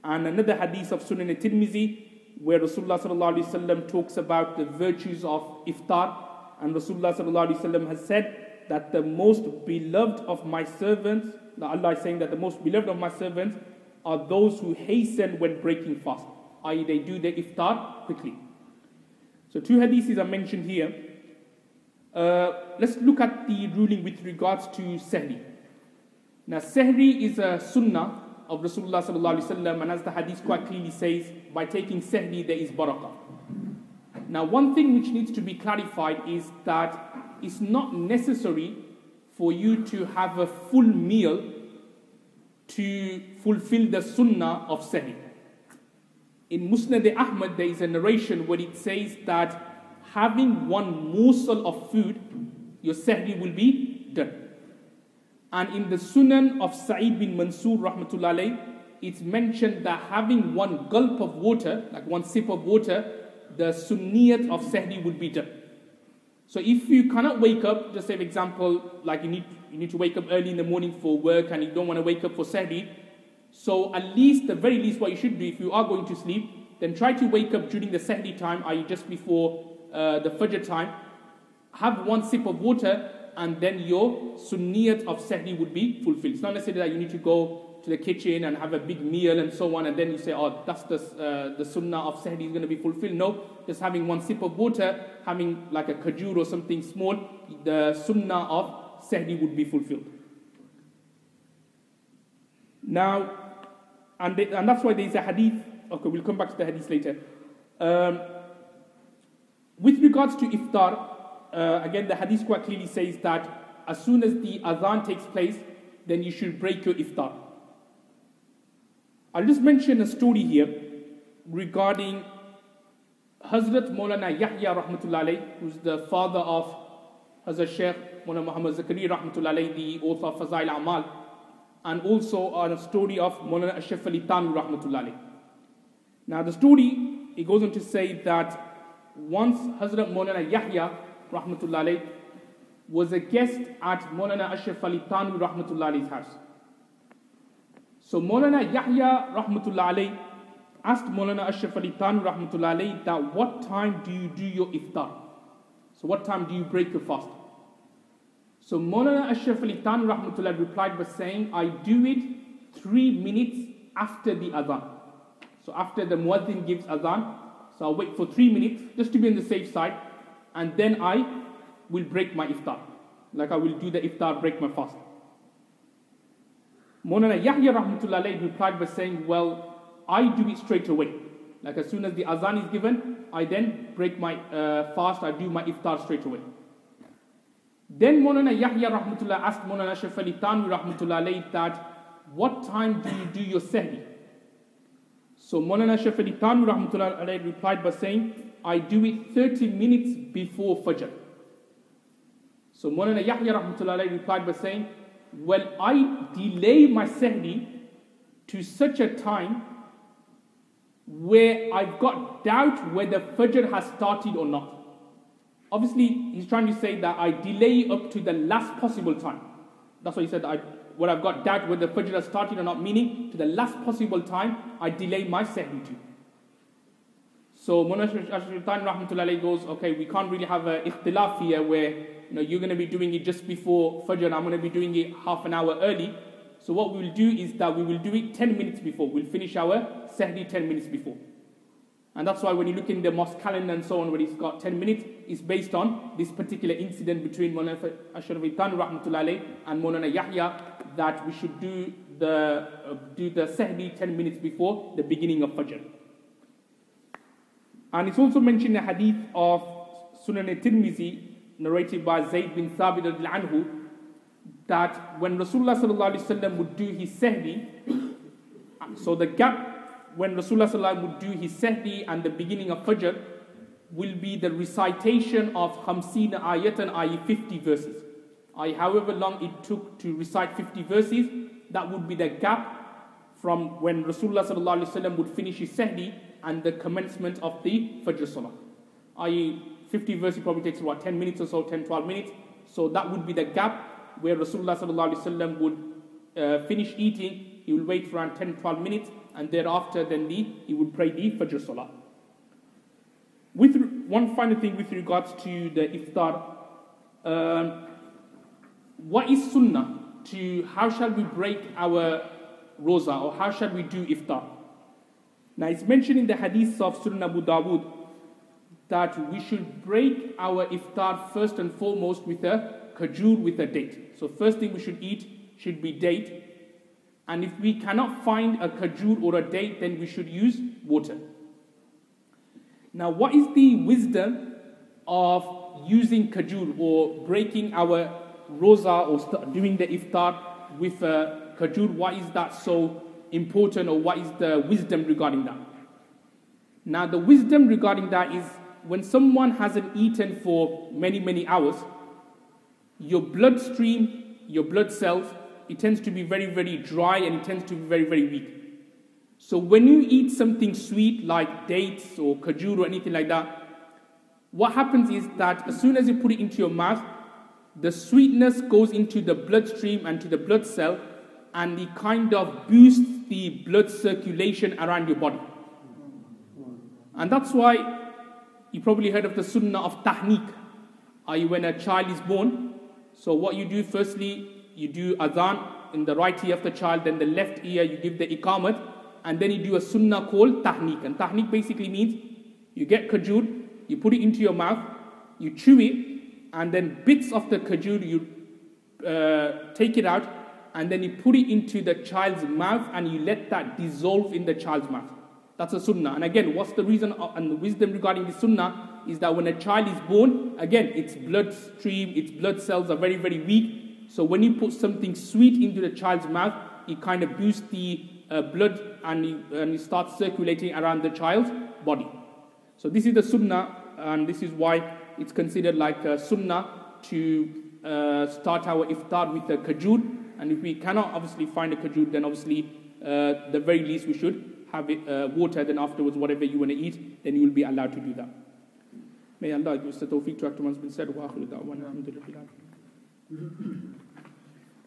And another hadith of Sunan al-Tirmizi, where Rasulullah sallallahu alaihi wasallam talks about the virtues of iftar, and Rasulullah sallallahu alaihi wasallam has said that the most beloved of my servants, Allah is saying that the most beloved of my servants are those who hasten when breaking fast, i.e. they do their iftar quickly. So 2 hadiths are mentioned here. Let's look at the ruling with regards to sahri. Now sahri is a sunnah of Rasulullah sallallahu alaihi wasallam, and as the hadith quite clearly says, by taking sahri there is barakah. Now one thing which needs to be clarified is that it's not necessary for you to have a full meal to fulfill the sunnah of sahri. In Musnad Ahmad there is a narration where it says that having one morsel of food, your sahri will be done. And in the Sunan of Sa'id bin Mansur rahmatullah alayh, it's mentioned that having one gulp of water, like one sip of water, the sunniyat of sahri will be done. So if you cannot wake up, just say for example, like you need to wake up early in the morning for work and you don't want to wake up for sahri, so at least, the very least what you should do, if you are going to sleep, then try to wake up during the sahri time, i.e. just before the fajr time, have one sip of water, and then your sunniyat of sahri would be fulfilled. It's not necessarily that you need to go to the kitchen and have a big meal and so on, and then you say, oh, that's the sunnah of sahri is going to be fulfilled. No, just having one sip of water, having like a khajur or something small, the sunnah of sahri would be fulfilled. Now, and that's why there is a hadith. Okay, we'll come back to the hadith later. With regards to iftar, again, the hadith quite clearly says that as soon as the adhan takes place, then you should break your iftar. I'll just mention a story here regarding Hazrat Maulana Yahya rahmatullah alayh, who's the father of Hazrat Sheikh Maulana Muhammad Zakaria rahmatullah alayh, the author of Fazail Amal, and also a story of Maulana Ashraf Ali Thanwi rahmatullah alayh. Now the story, it goes on to say that once Hazrat Maulana Yahya rahmatullah alayh was a guest at Maulana Ashraf Ali Thanwi rahmatullah alayh's house. So Maulana Yahya rahmatullah alayh asked Maulana Ashraf Ali Thanwi rahmatullah alayh that what time do you do your iftar? So what time do you break your fast? So Maulana Ashraf Ali Thanwi rahmatullah replied by saying, I do it 3 minutes after the adhan. So after the muazzin gives adhan, so I'll wait for 3 minutes just to be on the safe side, and then I will break my iftar. Like I will do the iftar, break my fast. Maulana Yahya rahmatullah alayh replied by saying, well, I do it straight away. Like as soon as the azan is given, I then break my fast, I do my iftar straight away. Then Maulana Yahya rahmatullah asked Maulana Ashraf Ali Thanwi rahmatullah alayh that what time do you do your sahri? So Maulana Ashraf Ali Thanwi rahmatullah alayh replied by saying, I do it 30 minutes before Fajr. So Maulana Yahya rahmatullah alayh replied by saying, well, I delay my sahri to such a time where I've got doubt whether Fajr has started or not. Obviously, he's trying to say that I delay up to the last possible time. That's why he said, when I've got doubt whether Fajr has started or not, meaning to the last possible time, I delay my sahri to. So Maulana Ashraf rahmatullah alayh goes, okay, we can't really have an ikhtilaf here where you're going to be doing it just before Fajr and I'm going to be doing it half an hour early. So what we will do is that we will do it 10 minutes before. We'll finish our sahri 10 minutes before. And that's why when you look in the mosque calendar and so on, where it's got 10 minutes, it's based on this particular incident between Maulana Ashraf Ali Thanwi rahmatullah alayh and Maulana Yahya, that we should do the sahri 10 minutes before the beginning of Fajr. And it's also mentioned in the hadith of Sunan al-Tirmizi, narrated by Zayd bin Thabit anhu, that when Rasulullah sallallahu alaihi wasallam would do his sahri, so the gap when Rasulullah sallallahu would do his sahri and the beginning of Fajr will be the recitation of Khamsina ayatan, i.e. 50 verses. However long it took to recite 50 verses, that would be the gap from when Rasulullah sallallahu alaihi wasallam would finish his sahri and the commencement of the Fajr Salah. i.e. 50 verses probably takes about 10 minutes or so, 10-12 minutes. So that would be the gap where Rasulullah sallallahu alaihi wasallam would finish eating. He will wait for around 10-12 minutes, and thereafter then he would pray the Fajr Salah. With one final thing with regards to the iftar, what is sunnah to how shall we break our roza, or how shall we do iftar? Now it's mentioned in the hadith of Sunan Abu Dawud that we should break our iftar first and foremost with a khajur, with a date. So first thing we should eat should be date. And if we cannot find a khajur or a date, then we should use water. Now, what is the wisdom of using khajur or breaking our roza or doing the iftar with a khajur? Why is that so important, or what is the wisdom regarding that? Now, the wisdom regarding that is when someone hasn't eaten for many, many hours, your bloodstream, your blood cells, it tends to be very, very dry and it tends to be very, very weak. So when you eat something sweet like dates or khajur or anything like that, what happens is that as soon as you put it into your mouth, the sweetness goes into the bloodstream and to the blood cell, and it kind of boosts the blood circulation around your body. And that's why you probably heard of the sunnah of tahniq, i.e. when a child is born, So what you do, firstly, you do adhan in the right ear of the child, then the left ear you give the iqamat, and then you do a sunnah called tahniq. And tahniq basically means you get kajur, you put it into your mouth, you chew it, and then bits of the kajur you take it out, and then you put it into the child's mouth and you let that dissolve in the child's mouth. That's a sunnah. And again, what's the reason and the wisdom regarding the sunnah is that when a child is born, again, its bloodstream, its blood cells are very, very weak. So when you put something sweet into the child's mouth, it kind of boosts the blood and it starts circulating around the child's body. So this is the sunnah, and this is why it's considered like a sunnah to start our iftar with a kajur. And if we cannot obviously find a kajur, then obviously the very least we should have it, water, then afterwards whatever you want to eat, then you will be allowed to do that. May Allah give us the tawfiq to act on what's been said. Wa akhiru da'wana alhamdulillah.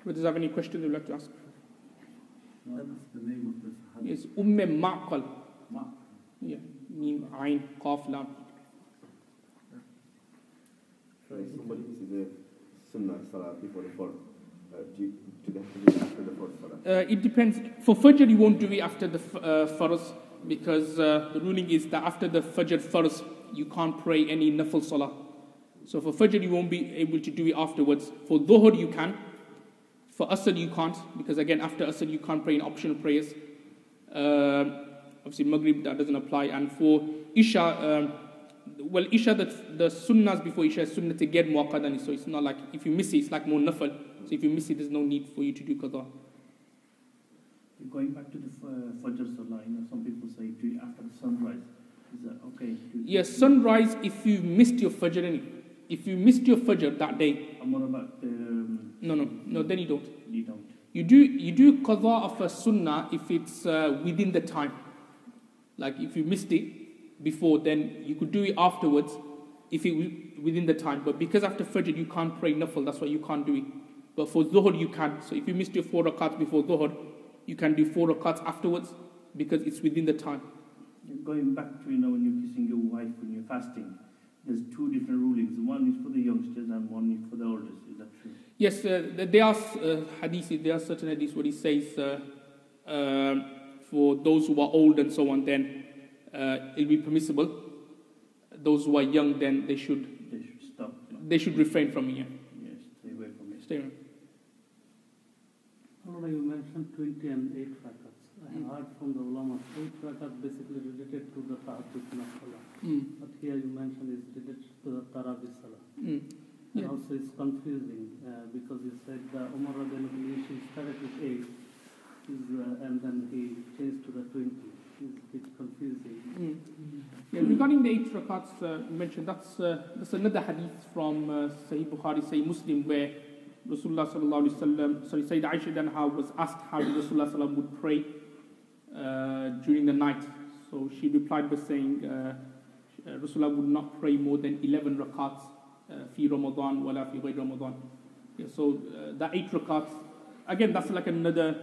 Does have any questions you'd like to ask? What's the name of this hadith? Yes, Ma'qal. Yeah, Mim, Ain, Qaf, Lam. So if somebody misses a sunnah salah before the fard, do they have to do it after the first salah? It depends. For Fajr, you won't do it after the Farz, because the ruling is that after the Fajr Farz, you can't pray any Nafil Salah. So for Fajr, you won't be able to do it afterwards. For Dhuhr, you can. For Asr, you can't, because again, after Asr, you can't pray in optional prayers. Obviously, Maghrib, that doesn't apply. And for Isha, Isha, the sunnahs before Isha is sunnah to get muaqqadan. So it's not like, if you miss it, it's like more nafal. So if you miss it, there's no need for you to do qadha. Going back to the Fajr Salah, some people say do it after the sunrise. Is that okay? Yes, sunrise, if you missed your Fajr, if you missed your Fajr that day. And what about the... No, then you don't. You don't. You do qadha of a sunnah if it's within the time. Like if you missed it before, then you could do it afterwards if it was within the time. But because after Fajr you can't pray nafil, that's why you can't do it. But for Dhuhr you can. So if you missed your 4 rakats before Dhuhr, you can do 4 rakats afterwards because it's within the time. Going back to, when you're kissing your wife when you're fasting, there's 2 different rulings. One is for the youngsters and one is for the elders. Is that true? Yes, there are hadiths, there are certain hadiths where he says for those who are old and so on, then it'll be permissible. Those who are young, then they should stop. They should refrain from it. Yeah. Yes, stay away from it. Stay away. You mentioned 20 and 8 rakats. I have heard from the ulama 8 rakats basically related to the tahajjud salah. But here you mentioned it's related to the tarawih salah. Yeah. Also it's confusing because you said Umar initially started with 8 and then he changed to the 20. It's a bit confusing. Yeah, regarding the 8 rakats you mentioned, that's another hadith from Sahih Bukhari, Sahih Muslim, where Rasulullah sallallahu alaihi wasallam, Sayyidah Aisha Danha was asked how Rasulullah sallallahu would pray during the night. So she replied by saying Rasulullah would not pray more than 11 rakats fi Ramadan wala fi ghayr Ramadan. Yeah, so the 8 rakats, again that's like another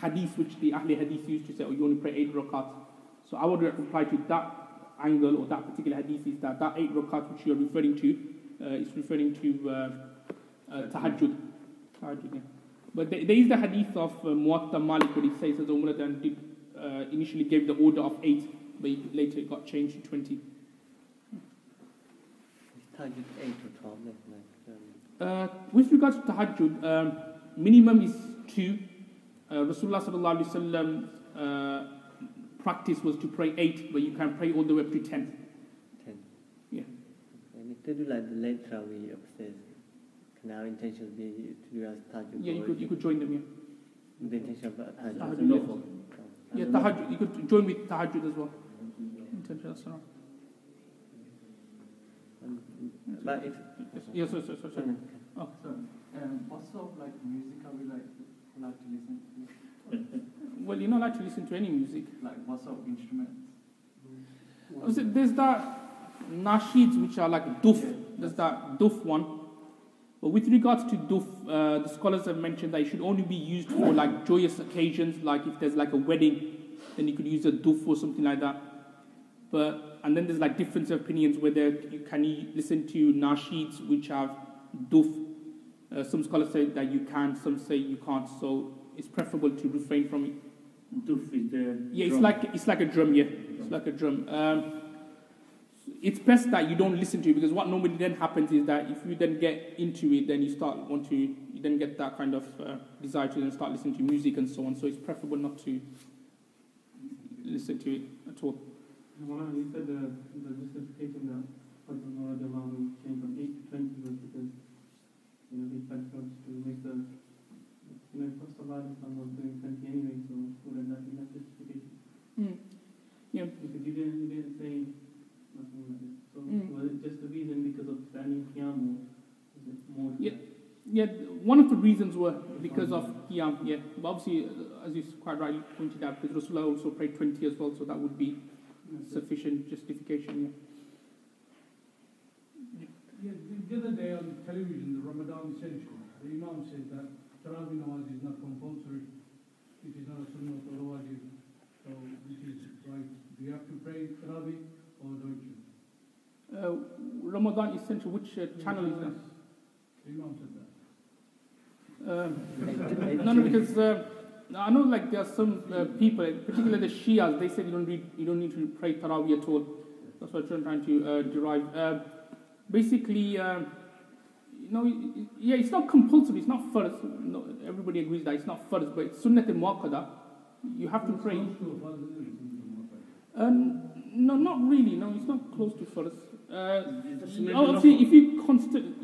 hadith which the Ahli Hadith used to say, you only pray 8 rakats. So I would reply to that angle or that particular hadith is that 8 rakats which you are referring to is referring to tahajjud. Yeah. But there is the hadith of Muwatta Malik where he says that Umar did initially gave the order of 8, but later it got changed to 20. Tahajjud 8 or 12? With regards to tahajjud, minimum is 2. Rasulullah sallallahu alaihi wasallam practice was to pray 8, but you can pray all the way up to 10. 10. Yeah. And if they do like the late Tarawih upstairs, can our intention be to do as tahajjud? Yeah, you could join them. Yeah. With the intention of tahajjud. Tahajjud, yeah, tahajjud. You could join with tahajjud as well. Intention, that's right. But if Yes, sorry. Oh. What sort of music are we like to listen to? Well, you're not allowed to listen to any music. Like what sort of instruments? There's that nasheeds which are like duf. There's that duf one. But with regards to duf, the scholars have mentioned that it should only be used for like joyous occasions, like if there's like a wedding, then you could use a duf or something like that. And then there's like difference of opinions whether you can listen to nasheeds which have duf. Some scholars say that you can, some say you can't. So it's preferable to refrain from it. Duf is the Yeah, drum. it's like a drum. Yeah, it's like a drum. It's best that you don't listen to it, because what normally then happens is that if you then get into it, then you then get that kind of desire to then start listening to music and so on. So it's preferable not to listen to it at all. Moulana, you said the justification that Hadith of Ramadhan came from 8 to 20 was because they felt to make the first of all Islam was doing 20 anyway, so wouldn't that be that justification? Yeah. Because you didn't say nothing like it. So was it just the reason because of standing qiyam, or was it more? Yeah, one of the reasons were because of qiyam. Yeah, but obviously, as you quite rightly pointed out, because Rasulullah also prayed 20 as well, so that would be sufficient justification. Yeah, the other day on television, the Ramadan Essential, the Imam said that Tarawih Nawaz is not compulsory. It is not a sunnah or wajib. So, which is right. Do you have to pray Tarawih or don't you? Ramadan Essential, which channel is that? The Imam said that. No, because I know like there are some people, particularly the Shias, they said you don't need to pray Tarawih at all. That's what I'm trying to derive. Basically, it's not compulsory. It's not first. No, everybody agrees that it's not first, but it's sunnat al-muakkada. You have to pray. No, not really. No, it's not close to first. Obviously, if you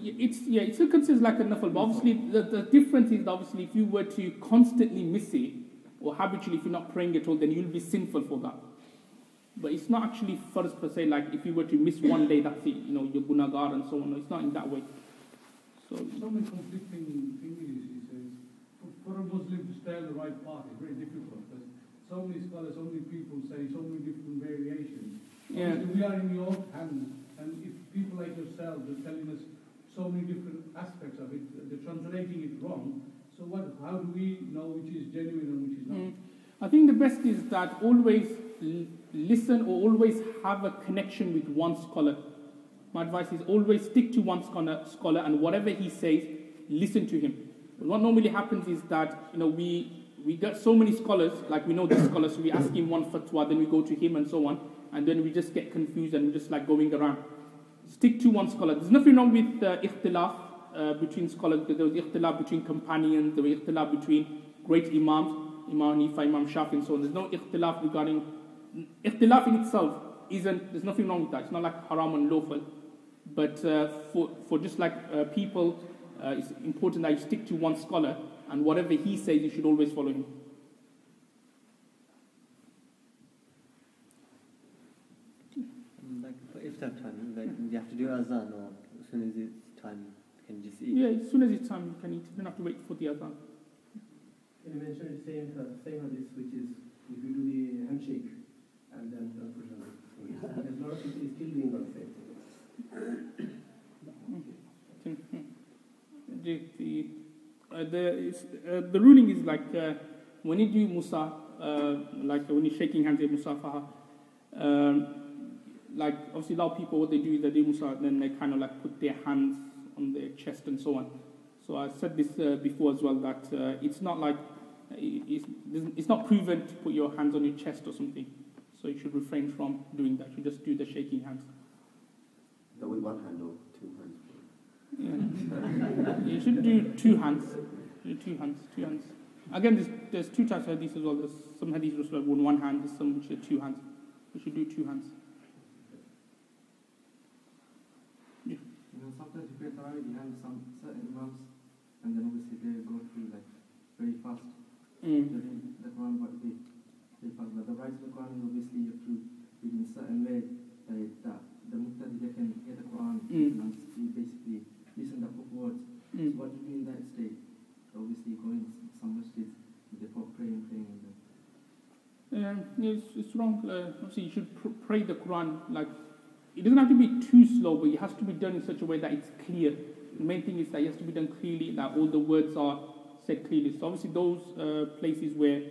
it still considers like a nafil, but obviously the difference is obviously if you were to constantly miss it, or habitually if you're not praying at all, then you'll be sinful for that. But it's not actually first per se, like if you were to miss one day, that's it, you're gunagar and so on. No, it's not in that way. So many conflicting things, he says. For a Muslim to stay on the right path is very difficult, because so many scholars, so many people say so many different variations. Yeah. Obviously, we are in your hands, and if people like yourselves are telling us so many different aspects of it, they're translating it wrong. So how do we know which is genuine and which is not? I think the best is that always listen or always have a connection with one scholar. My advice is always stick to one scholar, and whatever he says, listen to him. But what normally happens is that we get so many scholars, like we know this scholar, so we ask him one fatwa, then we go to him and so on, and then we just get confused and we're just like going around. Stick to one scholar. There's nothing wrong with ikhtilaf between scholars, because there was ikhtilaf between companions, there was ikhtilaf between great imams, Imam Hanifa, Imam Shafi and so on. There's no ikhtilaf regarding... Ikhtilaf in itself there's nothing wrong with that. It's not like haram and lawful. But for just like people, it's important that you stick to one scholar, and whatever he says, you should always follow him. Like for iftar time, like you have to do azan, or as soon as it's time, can you just eat? Yeah, as soon as it's time, you can eat. You don't have to wait for the azan. You mentioned the same hadith, which is if you do the handshake and then push on it. Because a lot of people is still doing the same thing. The ruling is like when you do musa, like when you're shaking hands in musafaha, like obviously a lot of people, what they do is they do musa, then they kind of like put their hands on their chest and so on. So I said this before as well, that it's not like it's not proven to put your hands on your chest or something. So you should refrain from doing that. You just do the shaking hands. That with one hand or two hands? Yeah. You should do two hands. Two hands. Again, there's two types of hadith as well. There's some hadith with one hand, there's some which are two hands. You should do two hands. Yeah. Sometimes you pray Tarawih behind some certain imams, and then obviously they go through like very fast. The Quran, but very fast. But the right of the Quran is obviously you have to read in a certain way that the Muqtadi they can hear the Quran and you basically listen to the words. So what do you do in that state? Obviously you go in some masjids, they put praying with them. It's wrong. Obviously you should pray the Quran like, it doesn't have to be too slow, but it has to be done in such a way that it's clear. The main thing is that it has to be done clearly, that all the words are said clearly. So obviously those places where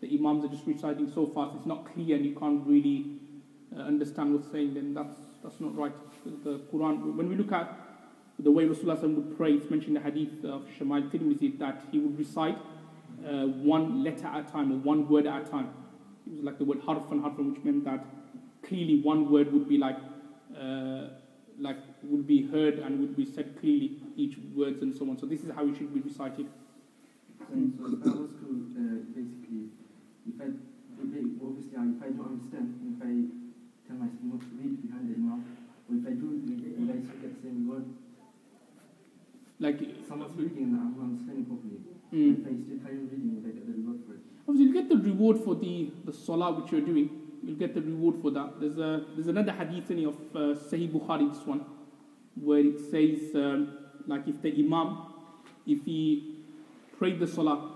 the imams are just reciting so fast, it's not clear and you can't really understand what's saying, then that's not right. The Quran, when we look at the way Rasulullah would pray, it's mentioned in the hadith of Shamal Tirmidhi that he would recite one letter at a time or one word at a time. It was like the word harfan, which meant that clearly one word would be would be heard and would be said clearly, each words and so on. So this is how it should be recited. So if I was to basically, if I don't understand, if I tell myself not to read behind the imam, or if I do read, will I still get the same reward? Like someone's reading and I'm understanding properly. If I still carry on reading, will I get the reward for it? Obviously, you'll get the reward for the salah which you're doing. You'll get the reward for that. There's another hadith of Sahih Bukhari, this one, where it says if the imam, if he prayed the salah,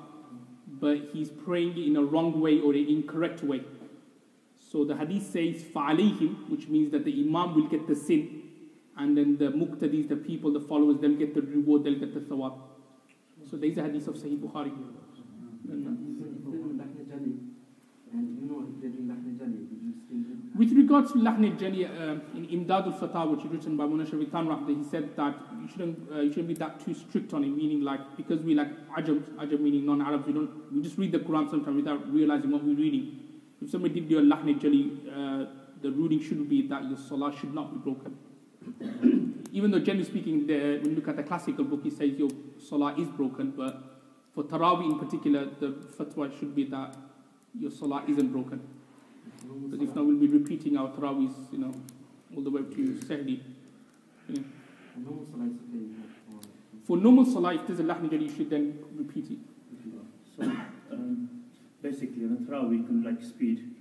but he's praying it in a wrong way or an incorrect way. So the hadith says فَعَلَيْهِمْ, which means that the imam will get the sin, and then the muqtadis, the people, the followers, they'll get the reward, they'll get the thawab. So there's a hadith of Sahih Bukhari. With regards to Lahn al-Jali, in Imdad al-Fatah, which is written by Mona Shavitan Rahmah, he said that you shouldn't be that too strict on it, meaning because we Ajam meaning non-Arabs, we just read the Quran sometimes without realizing what we're reading. If somebody did do a Lahn al-Jali, the ruling shouldn't be that your salah should not be broken. Even though generally speaking, when you look at the classical book, it says your salah is broken, but for Taraweeh in particular, the fatwa should be that your salah isn't broken. Because if not, we'll be repeating our Taraweehs, all the way to Sahdi. For normal salah, if there's a Lahn al-Jali, you should then repeat it. So, basically, on a Taraweeh, you can speed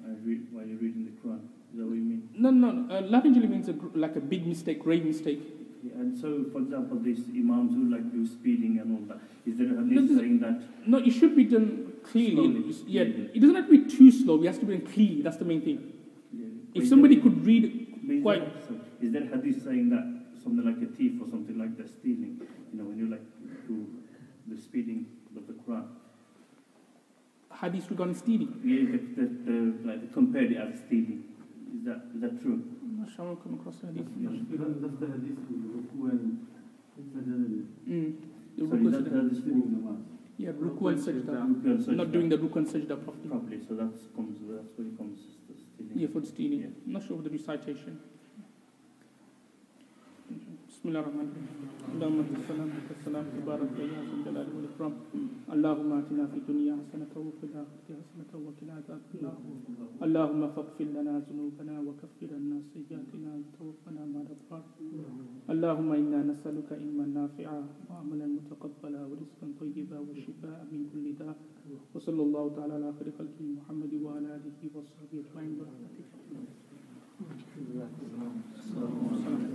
while you're reading the Quran. Is that what you mean? No. Lahn al-Jali means like a big mistake, grave mistake. Yeah, and so, for example, these imams who do speeding and all that, is there a hadith saying that? No, it should be done clearly. Slowly. Yeah, it doesn't have to be too slow. It has to be done clearly. That's the main thing. Yeah. If somebody could read quite... Is there a hadith saying that something like a thief or something like that stealing, when you do the speeding of the Quran? Hadith regarding stealing? Yeah, compared it as stealing. Is that true? I'm not sure I've come across the hadith. That's the hadith with Ruku and Sajda. The So is that the hadith for namaz? Yeah, Ruku and Sajda. Not doing the Ruku and Sajda properly. So that's where it comes to stealing. Yeah, for stealing. Yeah. I'm not sure of the recitation. بسم الله الرحمن الرحيم اللهم انت السلام بك السلام تبارك يا ذا الجلال والاكرام اللهم اتنا في الدنيا حسنه وفي الاخره حسنه وقنا عذاب النار اللهم فاغفر لنا ذنوبنا وكفر عنا سيئاتنا وتوفنا مع الابرار اللهم انا نسالك علما نافعا وعملا متقبلا ورزقا طيبا وشفاء من كل داء وصلى الله تعالى على خير خلقه محمد وعلى اله وصحبه اجمعين برحمتك. Assalamu alaikum.